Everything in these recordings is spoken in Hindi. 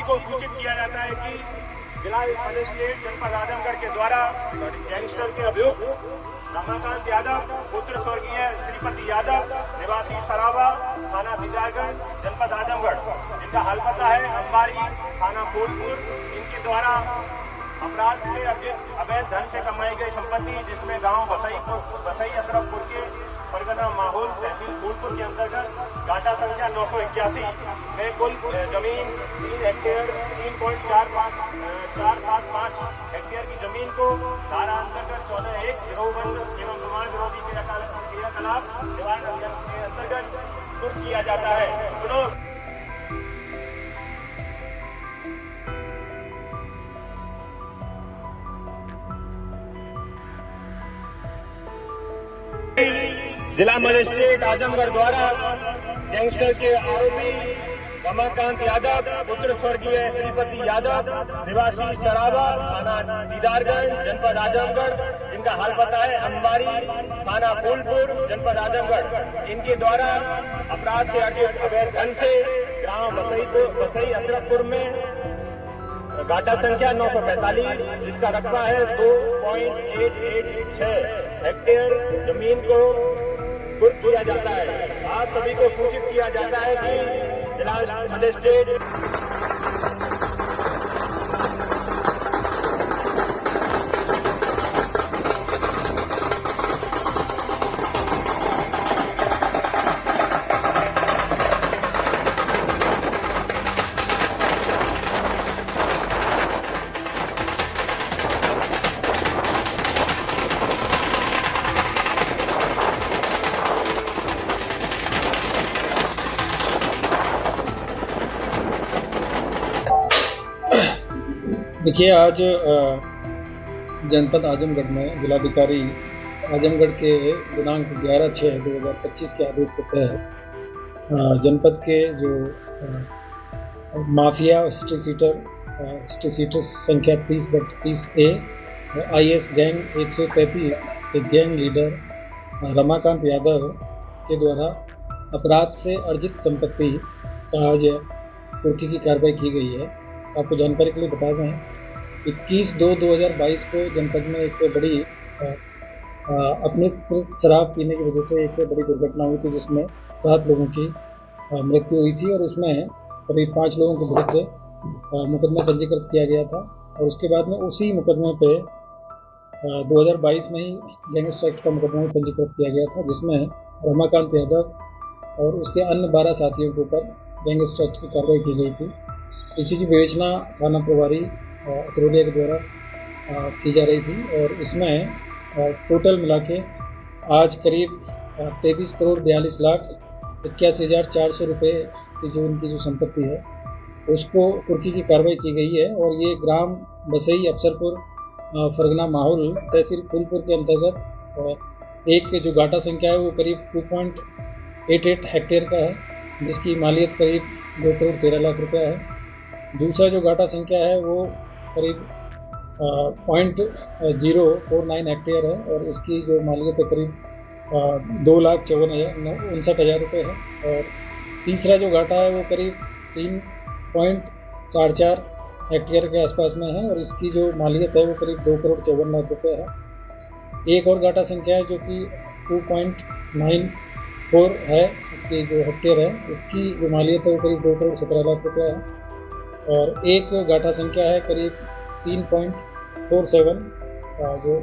को सूचित किया जाता है कि जिला मजिस्ट्रेट जनपद आजमगढ़ के द्वारा गैंगस्टर के अभियुक्त रमाकांत यादव पुत्र स्वर्गीय श्रीपति यादव निवासी सरावा थाना दीदारगंज जनपद आजमगढ़, जिनका हाल पता है अंबारी थाना फूलपुर, इनके द्वारा अपराध से अर्जित अवैध धन से कमाई गई संपत्ति, जिसमें गांव बसई अशरफपुर के परगना माहौल तहसील फूलपुर के अंतर्गत गाटा संख्या 981 में कुल जमीन 3 हेक्टेयर 3.475 हेक्टेयर की जमीन को धारा अंतर्गत 14(1) गिरोहबंद एवं समाज विरोधी क्रियाकलाप निवारण अधिनियम के अंतर्गत कुर्क किया जाता है। सुनो। जिला मजिस्ट्रेट आजमगढ़ द्वारा गैंगस्टर के आरोपी रमाकांत यादव पुत्र स्वर्गीय श्रीपति यादव निवासी सरावा थाना दीदारगंज जनपद आजमगढ़, जिनका हाल पता है अंबारी थाना फूलपुर जनपद आजमगढ़, इनके द्वारा अपराध से अर्जित अवैध धन से ग्राम बसई अशरफपुर में गाटा संख्या 945, जिसका रकबा है 2.886 हेक्टेयर जमीन को कुर्क किया जाता है। आप सभी को सूचित किया जाता है कि जिला मजिस्ट्रेट देखिए, आज जनपद आजमगढ़ में जिलाधिकारी आजमगढ़ के दिनांक 11/6/2025 के आदेश के तहत जनपद के जो माफिया हिस्ट्री सीटर संख्या 30/30A IS गैंग 133 के गैंग लीडर रमाकांत यादव के द्वारा अपराध से अर्जित संपत्ति का आज कुर्की की कार्रवाई की गई है। आपको जानकारी के लिए बता दें, 21/2/2022 को जनपद में एक बड़ी अपनी शराब पीने की वजह से एक बड़ी दुर्घटना हुई थी, जिसमें 7 लोगों की मृत्यु हुई थी और उसमें करीब 5 लोगों के विरुद्ध मुकदमा पंजीकृत किया गया था। और उसके बाद में उसी मुकदमे पे 2022 में ही गैंगस्टर एक्ट का मुकदमा पंजीकृत किया गया था, जिसमें रमाकांत यादव और उसके अन्य 12 साथियों के ऊपर गैंगस्टर एक्ट की कार्रवाई की गई थी। इसी की विवेचना थाना प्रभारी अतरोलिया के द्वारा की जा रही थी और इसमें टोटल मिला के आज करीब 23,42,81,400 रुपये की जो उनकी जो संपत्ति है उसको कुर्की की कार्रवाई की गई है। और ये ग्राम बसई अफसरपुर फरगना माहौल तहसील फूलपुर के अंतर्गत एक जो गाटा संख्या है वो करीब 2.88 हेक्टेयर का है, जिसकी मालियत करीब 2,13,00,000 रुपया है। दूसरा जो गाटा संख्या है वो करीब 0.49 हेक्टेयर है और इसकी जो मालियत है करीब 2,59,000 रुपये है। और तीसरा जो घाटा है वो करीब 3.44 हेक्टेयर के आसपास में है और इसकी जो मालियत है वो करीब 2,54,00,000 रुपये है। एक और घाटा संख्या है जो कि 2.94 है, इसकी जो हेक्टेयर है इसकी जो मालियत है वो करीब 2,17,00,000 रुपये है। और एक घाटा संख्या है करीब 3.47 जो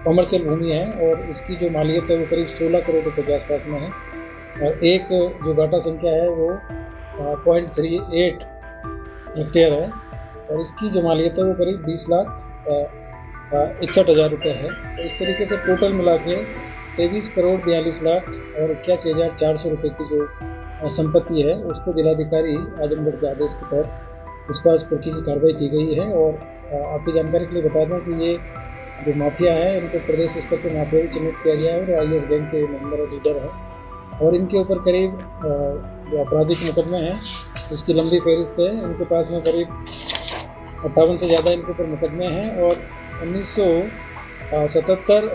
कमर्शियल भूमि है और इसकी जो मालियत है वो करीब 16 करोड़ रुपये के आसपास में है। और एक जो घाटा संख्या है वो 0.38 हेक्टेयर है और इसकी जो मालियत है वो करीब 20,61,000 रुपये है। तो इस तरीके से टोटल मिला के 23,42,00,000 और 81,400 रुपये की जो संपत्ति है उसको जिलाधिकारी आजमगढ़ के आदेश के तहत उसको आज कुर्की की कार्रवाई की गई है। और आपकी जानकारी के लिए बता दें कि ये जो माफिया है इनको प्रदेश स्तर पर माफिया भी चिन्हित किया गया है और IS गैंग के मेंबर और लीडर है और इनके ऊपर करीब जो आपराधिक मुकदमे हैं उसकी लंबी फहरिस्त है। इनके पास में करीब 58 से ज़्यादा इनके ऊपर मुकदमे हैं और 1977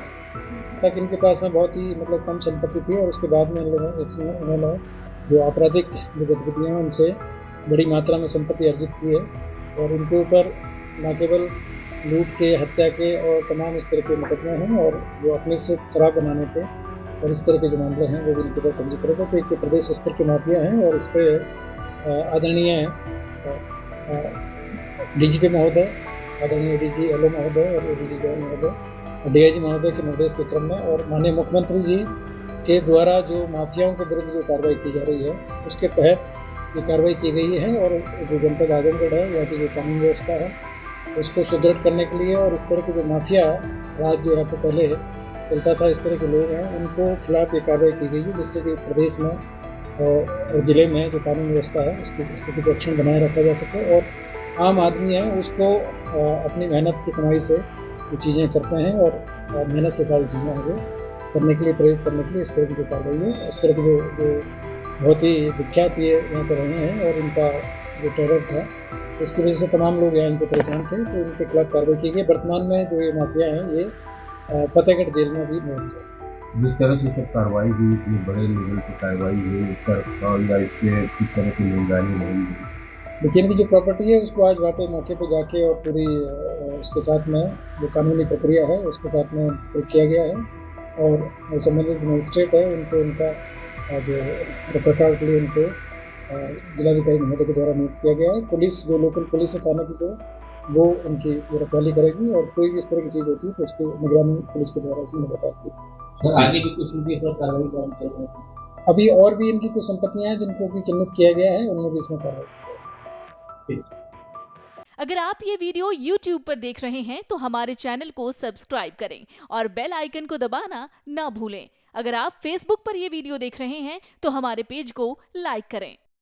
तक इनके पास में बहुत ही कम संपत्ति थी और उसके बाद में उन्होंने जो आपराधिक जो गतिविधियाँ हैं उनसे बड़ी मात्रा में संपत्ति अर्जित की है और उनके ऊपर न केवल लूट के, हत्या के और तमाम इस तरह के मुकदमे हैं और जो अपने से शराब बनाने के और इस तरह के जो मामले हैं वो भी इनके ऊपर पंजीकृत है। तो एक प्रदेश स्तर के माफिया हैं और इस पर आदरणीय डीजीपी महोदय, आदरणीय डीजी एलओ महोदय और एडीजी जॉन महोदय, डीआईजी महोदय के निर्देश के क्रम में और माननीय मुख्यमंत्री जी के द्वारा जो माफियाओं के विरुद्ध जो कार्रवाई की जा रही है उसके तहत ये कार्रवाई की गई है। और जो जनपद आजमगढ़ है, यहाँ की जो कानून व्यवस्था है उसको सुदृढ़ करने के लिए और इस तरह के जो माफिया राज जो यहाँ पे पहले चलता था, इस तरह के लोग हैं, उनको खिलाफ ये कार्रवाई की गई है जिससे कि प्रदेश में और ज़िले में जो कानून व्यवस्था है उसकी स्थिति को अक्षुण्ण बनाए रखा जा सके और आम आदमी है उसको अपनी मेहनत की कमाई से जो चीज़ें करते हैं और मेहनत से सारी चीज़ें आगे करने के लिए, प्रयोग करने के लिए इस तरह की जो कार्रवाई है, इस तरह के जो बहुत ही विख्यात ये यहाँ पर रहे हैं और इनका जो टेरर था उसकी वजह से तमाम लोग यहाँ इनसे परेशान थे, तो इनके खिलाफ कार्रवाई की गई। वर्तमान में जो ये माफिया हैं ये फतेहगढ़ जेल में भी मौजूद है। जिस तरह से सब कार्रवाई हुई, इतनी बड़े लेवल की कार्रवाई हुई, इस पर या इसमें किस तरह की निगरानी नहीं हुई? देखिए, इनकी जो प्रॉपर्टी है उसको आज वहाँ पे मौके पे जाके और पूरी उसके साथ में जो कानूनी प्रक्रिया है उसके साथ में किया गया है और संबंधित मजिस्ट्रेट है उनको उनका जो रखरखाव के लिए उनको जिलाधिकारी महोदय के द्वारा नियुक्त किया गया है। पुलिस जो लोकल पुलिस है थाने की जो वो उनकी रखवाली करेगी और कोई भी इस तरह की चीज़ होती है तो उसकी निगरानी पुलिस के द्वारा इसमें बताती है। आगे भी कुछ इनके ऊपर कार्रवाई चल रही है? अभी और भी इनकी कुछ संपत्तियां हैं जिनको कि चिन्हित किया गया है, उनमें भी इसमें कार्रवाई की है। अगर आप ये वीडियो YouTube पर देख रहे हैं तो हमारे चैनल को सब्सक्राइब करें और बेल आइकन को दबाना ना भूलें। अगर आप Facebook पर ये वीडियो देख रहे हैं तो हमारे पेज को लाइक करें।